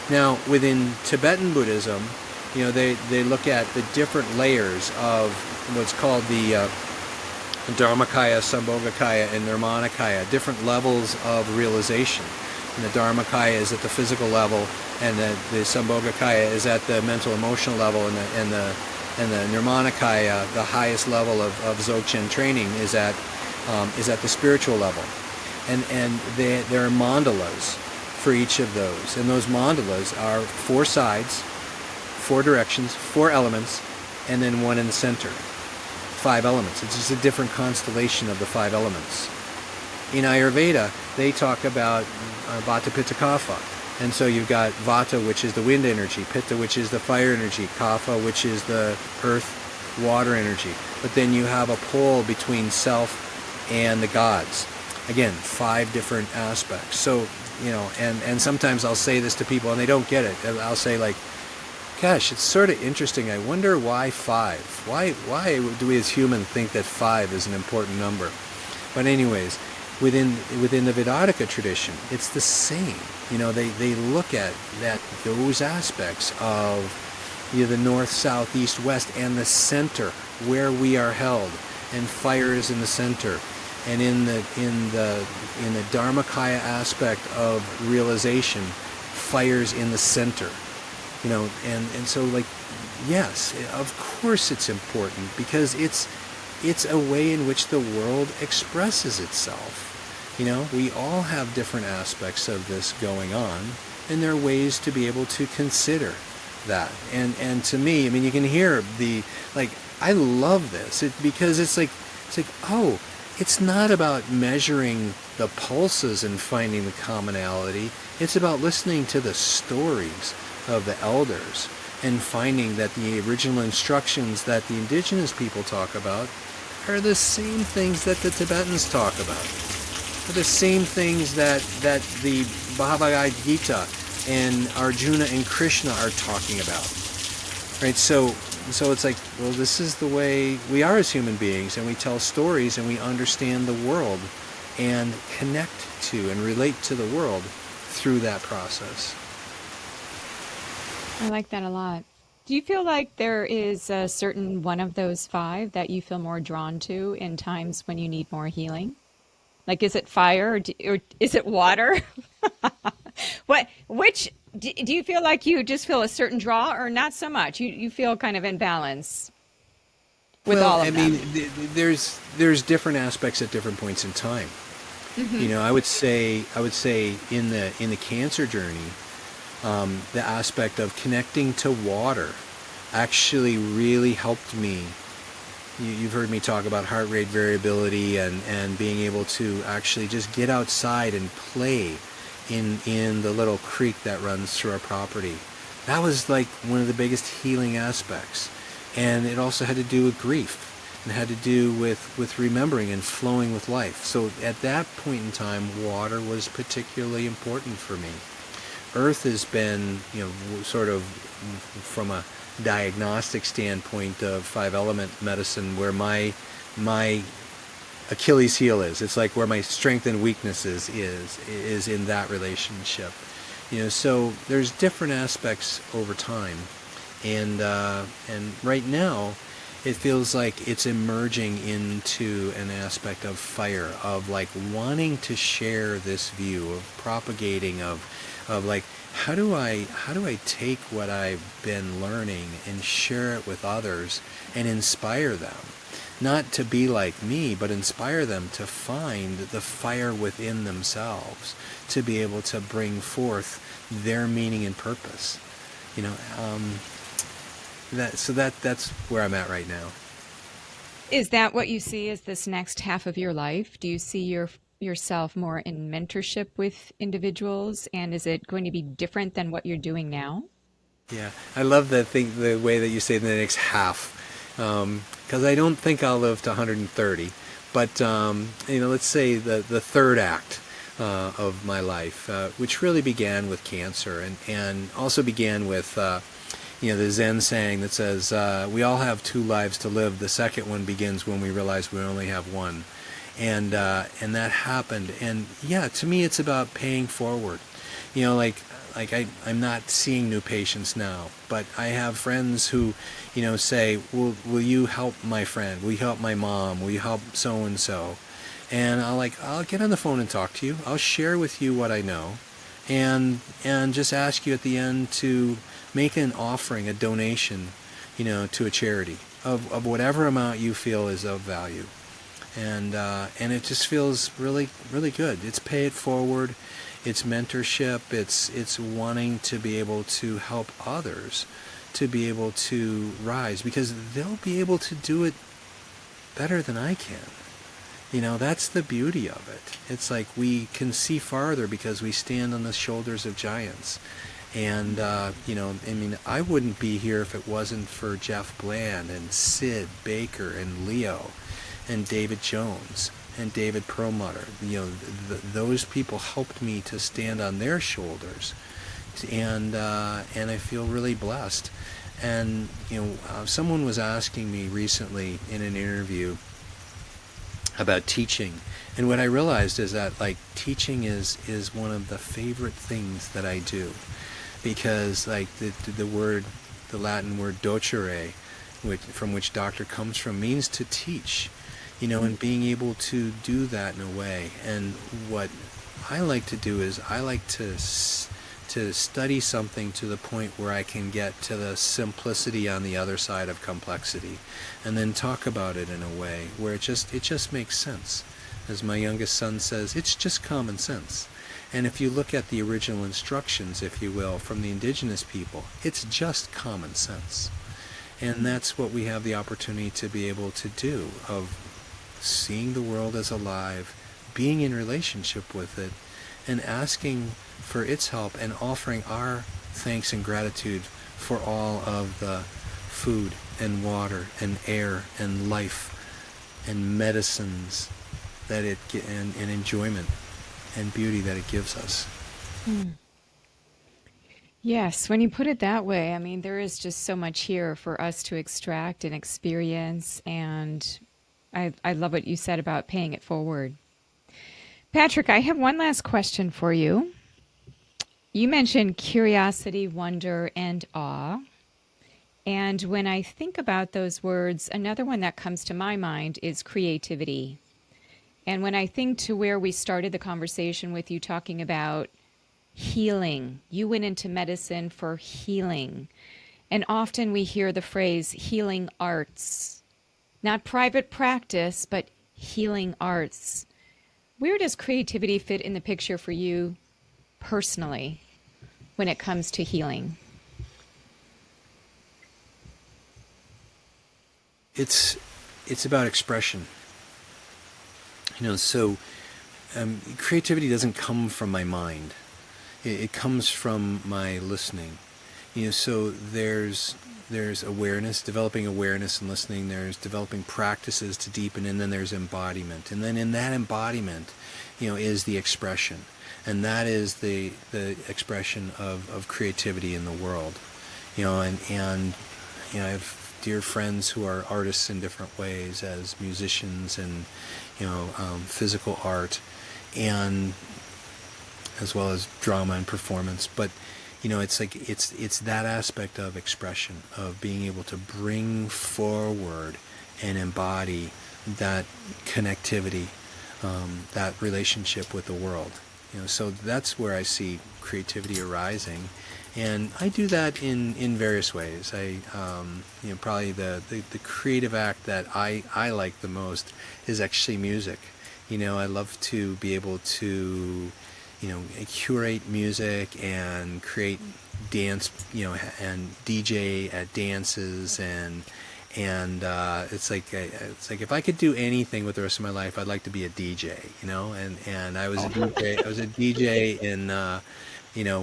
Now, within Tibetan Buddhism, they look at the different layers of what's called the Dharmakaya, Sambhogakaya, and Nirmanakaya, different levels of realization. And the Dharmakaya is at the physical level, and the Sambhogakaya is at the mental emotional level, and the Nirmanakaya, the highest level of Dzogchen training, is at the spiritual level. And there are mandalas for each of those. And those mandalas are 4 sides, 4 directions, 4 elements, and then 1 in the center. 5 elements. It's just a different constellation of the 5 elements. In Ayurveda, they talk about Vata, Pitta, Kapha. And so you've got Vata, which is the wind energy, Pitta, which is the fire energy, Kapha, which is the earth, water energy. But then you have a pole between self and the gods. Again, 5 different aspects. So, and sometimes I'll say this to people and they don't get it. I'll say like, gosh, it's sort of interesting. I wonder why 5? Why do we as humans think that 5 is an important number? But anyways, within the Vedanta tradition, it's the same. They look at those aspects of the north, south, east, west, and the center, where we are held, and fire is in the center. And in the Dharmakaya aspect of realization, fire's in the center. And so like, yes, of course it's important, because it's a way in which the world expresses itself. We all have different aspects of this going on, and there are ways to be able to consider that. And to me, you can hear I love this because it's like, oh, it's not about measuring the pulses and finding the commonality. It's about listening to the stories of the elders and finding that the original instructions that the indigenous people talk about are the same things that the Tibetans talk about. Are the same things that the Bhagavad Gita and Arjuna and Krishna are talking about. Right? So so it's like, well, this is the way we are as human beings, and we tell stories and we understand the world and connect to and relate to the world through that process. I like that a lot. Do you feel like there is a certain one of those five that you feel more drawn to in times when you need more healing? Like, is it fire or is it water? Do you feel like you just feel a certain draw or not so much? You feel kind of in balance with Well, all I of mean, them. there's different aspects at different points in time. Hmm. I would say in the cancer journey, the aspect of connecting to water actually really helped me. You've heard me talk about heart rate variability and being able to actually just get outside and play in the little creek that runs through our property. That was like one of the biggest healing aspects. And it also had to do with grief and had to do with remembering and flowing with life. So at that point in time, water was particularly important for me. Earth has been, sort of from a diagnostic standpoint of five element medicine, where my Achilles heel is. It's like where my strength and weaknesses is in that relationship. So there's different aspects over time, and right now, it feels like it's emerging into an aspect of fire, of like wanting to share this view, of propagating, of like, how do I take what I've been learning and share it with others and inspire them, not to be like me, but inspire them to find the fire within themselves, to be able to bring forth their meaning and purpose. You know, that's where I'm at right now. Is that what you see as this next half of your life? Do you see yourself more in mentorship with individuals, and is it going to be different than what you're doing now? Yeah, I love the way that you say the next half, because I don't think I'll live to 130, but let's say the third act of my life, which really began with cancer, and also began with the Zen saying that says we all have two lives to live. The second one begins when we realize we only have one, and that happened. And yeah, to me, it's about paying forward. I'm not seeing new patients now, but I have friends who, say, will you help my friend? Will you help my mom? Will you help so and so? And I'll get on the phone and talk to you. I'll share with you what I know, and just ask you at the end to make an offering, a donation, to a charity of whatever amount you feel is of value. And it just feels really, really good. It's pay it forward, it's mentorship, it's wanting to be able to help others to be able to rise, because they'll be able to do it better than I can. That's the beauty of it. It's like we can see farther because we stand on the shoulders of giants. And, I wouldn't be here if it wasn't for Jeff Bland and Sid Baker and Leo and David Jones and David Perlmutter. Those people helped me to stand on their shoulders, and I feel really blessed. And someone was asking me recently in an interview about teaching, and what I realized is that teaching is one of the favorite things that I do, because the Latin word docere, from which doctor comes from, means to teach. And being able to do that in a way. And what I like to do is I like to study something to the point where I can get to the simplicity on the other side of complexity, and then talk about it in a way where it just makes sense. As my youngest son says, it's just common sense. And if you look at the original instructions, if you will, from the indigenous people, it's just common sense. And that's what we have the opportunity to be able to do, of seeing the world as alive, being in relationship with it, and asking for its help, and offering our thanks and gratitude for all of the food and water and air and life and medicines that and enjoyment and beauty that it gives us. Yes, when you put it that way, I mean, there is just so much here for us to extract and experience. And I love what you said about paying it forward. Patrick, I have one last question for you. You mentioned curiosity, wonder, and awe. And when I think about those words, another one that comes to my mind is creativity. And when I think to where we started the conversation with you talking about healing, you went into medicine for healing. And often we hear the phrase healing arts, not private practice, but healing arts. Where does creativity fit in the picture for you personally when it comes to healing? It's about expression. So creativity doesn't come from my mind. It comes from my listening. So there's awareness, developing awareness and listening. There's developing practices to deepen, and then there's embodiment. And then in that embodiment, is the expression, and that is the expression of creativity in the world. And I have dear friends who are artists in different ways, as musicians and physical art, and as well as drama and performance. But it's like it's that aspect of expression, of being able to bring forward and embody that connectivity, that relationship with the world. So that's where I see creativity arising. And I do that in various ways. I, probably the creative act that I like the most is actually music. I love to be able to, curate music and create dance, and DJ at dances, and it's like if I could do anything with the rest of my life, I'd like to be a DJ. And I was a DJ. I was a DJ in.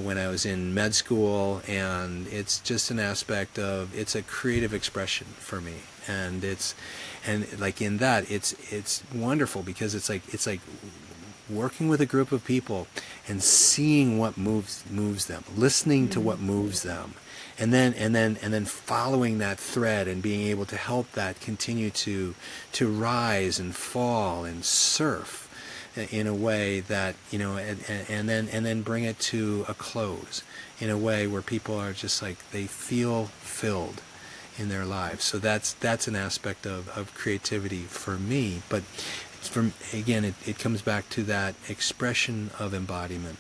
When I was in med school, and it's just an aspect of, it's a creative expression for me, and like in that, it's wonderful, because it's like working with a group of people and seeing what moves them, listening to what moves them, and then following that thread and being able to help that continue to rise and fall and surf in a way that, and then bring it to a close in a way where people are just like, they feel filled in their lives. So that's an aspect of creativity for me. But again, it comes back to that expression of embodiment.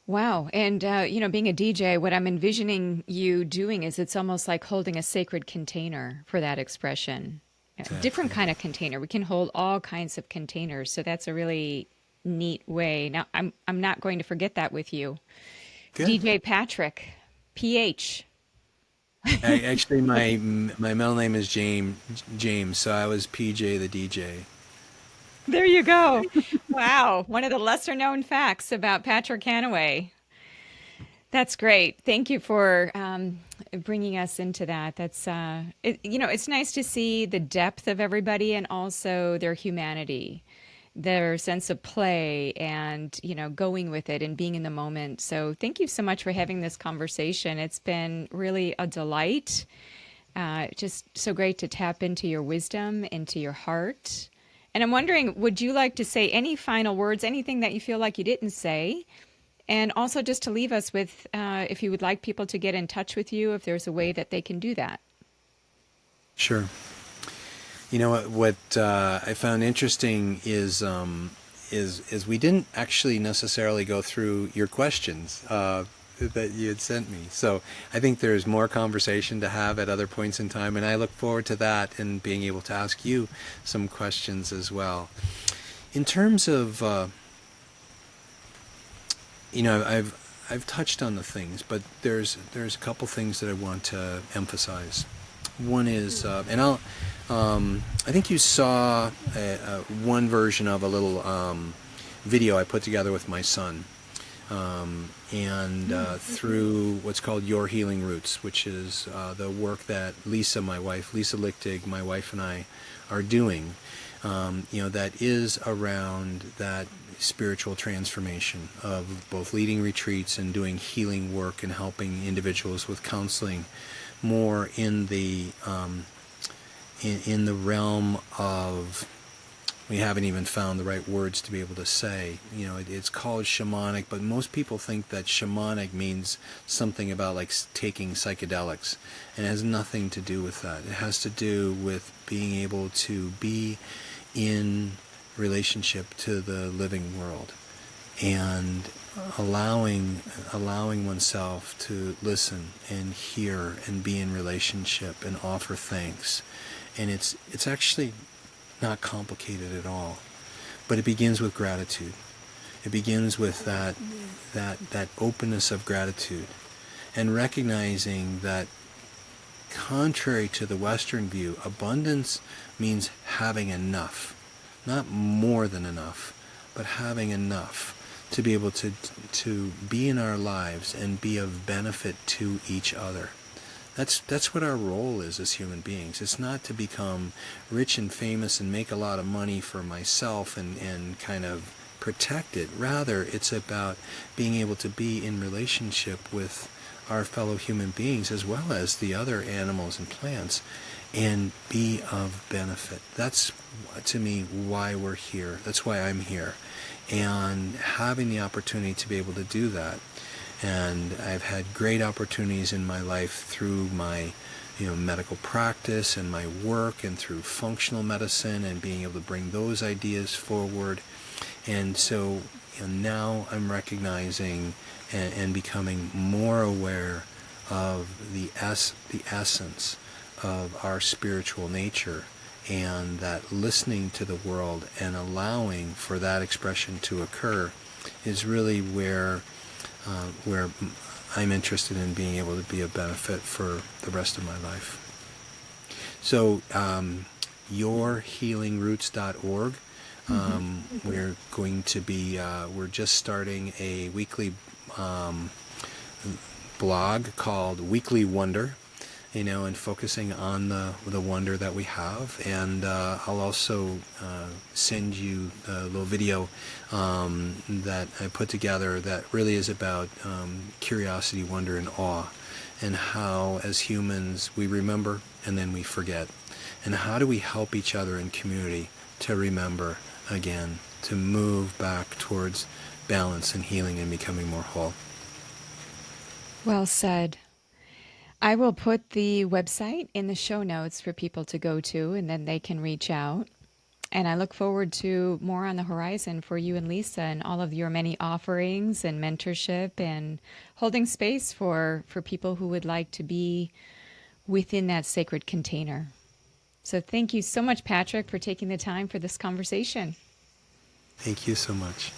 Wow. And, being a DJ, what I'm envisioning you doing is it's almost like holding a sacred container for that expression. A different kind of container. We can hold all kinds of containers. So that's a really neat way. Now, I'm not going to forget that with you. Good. DJ Patrick, PH. Actually, my middle name is James, so I was PJ the DJ. There you go. Wow. One of the lesser known facts about Patrick Hanaway. That's great. Thank you for bringing us into that. That's, it's nice to see the depth of everybody and also their humanity, their sense of play, and, going with it and being in the moment. So thank you so much for having this conversation. It's been really a delight. Just so great to tap into your wisdom, into your heart. And I'm wondering, would you like to say any final words, anything that you feel like you didn't say? And also just to leave us with, if you would like people to get in touch with you, if there's a way that they can do that. Sure. What I found interesting is we didn't actually necessarily go through your questions that you had sent me. So I think there's more conversation to have at other points in time, and I look forward to that and being able to ask you some questions as well. In terms of, I've touched on the things, but there's a couple things that I want to emphasize. One is, and I think you saw one version of a little video I put together with my son. Through what's called Your Healing Roots, which is the work that Lisa Lichtig, my wife, and I are doing. that is around that spiritual transformation of both leading retreats and doing healing work and helping individuals with counseling, more in the in the realm of, we haven't even found the right words to be able to say. It's called shamanic, but most people think that shamanic means something about like taking psychedelics, and it has nothing to do with that. It has to do with being able to be in relationship to the living world and allowing oneself to listen and hear and be in relationship and offer thanks. And it's actually not complicated at all, but it begins with gratitude. It begins with that openness of gratitude, and recognizing that, contrary to the Western view, abundance means having enough, not more than enough, but having enough to be able to be in our lives and be of benefit to each other. That's what our role is as human beings. It's not to become rich and famous and make a lot of money for myself and kind of protect it. Rather, it's about being able to be in relationship with our fellow human beings as well as the other animals and plants and be of benefit. That's, to me, why we're here. That's why I'm here. And having the opportunity to be able to do that. And I've had great opportunities in my life through my medical practice and my work, and through functional medicine and being able to bring those ideas forward. And so now I'm recognizing and becoming more aware of the essence of our spiritual nature, and that listening to the world and allowing for that expression to occur is really where I'm interested in being able to be a benefit for the rest of my life. So yourhealingroots.org. We're going to be, we're just starting a weekly blog called Weekly Wonder, and focusing on the wonder that we have. And I'll also send you a little video that I put together that really is about curiosity, wonder, and awe, and how as humans we remember and then we forget. And how do we help each other in community to remember again, to move back towards balance and healing and becoming more whole. Well said. I will put the website in the show notes for people to go to, and then they can reach out. And I look forward to more on the horizon for you and Lisa, and all of your many offerings and mentorship, and holding space for people who would like to be within that sacred container. So thank you so much, Patrick, for taking the time for this conversation. Thank you so much.